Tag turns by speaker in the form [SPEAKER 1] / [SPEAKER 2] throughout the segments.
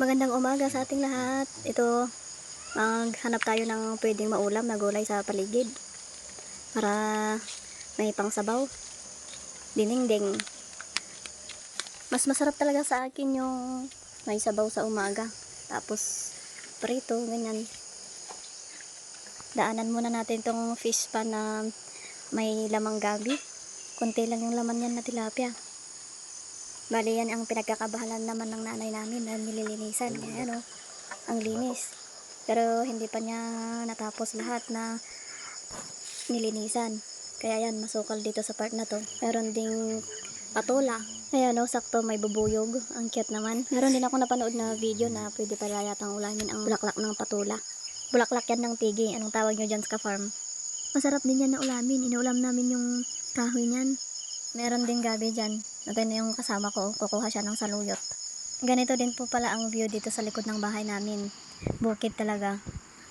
[SPEAKER 1] Magandang umaga sa ating lahat. Ito, maghanap tayo ng pwedeng maulam na gulay sa paligid para may pangsabaw. Dinengdeng. Mas masarap talaga sa akin yung may sabaw sa umaga. Tapos prito, ganyan. Daanan muna natin tong fish pan na may lamang gabi. Konti lang yung laman yan na tilapia. Bali yan ang pinagkakabahalan naman ng nanay namin na nililinisan. Kaya ano, ang linis. Pero hindi pa niya natapos lahat na nilinisan. Kaya yan, masukal dito sa part na to. Meron ding patula. Ayan o, sakto may bubuyog. Ang cute naman. Meron din ako napanood na video na pwede pala yatang ulamin ang bulaklak ng patula. Bulaklak yan ng tigi. Anong tawag nyo dyan sa farm? Masarap din yan na ulamin. Inuulam namin yung kahoy niyan. Meron din gabi dyan. Ito na yung kasama ko. Kukuha siya ng saluyot. Ganito din po pala ang view dito sa likod ng bahay namin. Bukid talaga.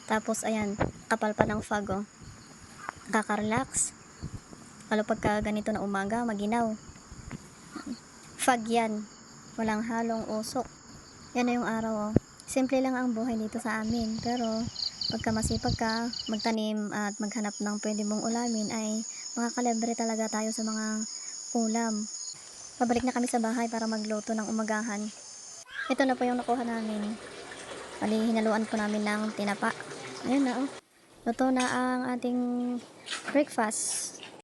[SPEAKER 1] Tapos ayan, kapal pa ng fog oh. Nakaka-relax. Lalo pagka ganito na umaga, maginaw. Fog yan. Walang halong usok. Yan na yung araw oh. Simple lang ang buhay dito sa amin. Pero pagka masipag ka, magtanim at maghanap ng pwede mong ulamin ay makakalibre talaga tayo sa mga ulam. Pabalik na kami sa bahay para magluto ng umagahan. Ito na po yung nakuha namin. Bali, hinaluan po namin ng tinapa. Ayun na oh. Luto na ang ating breakfast.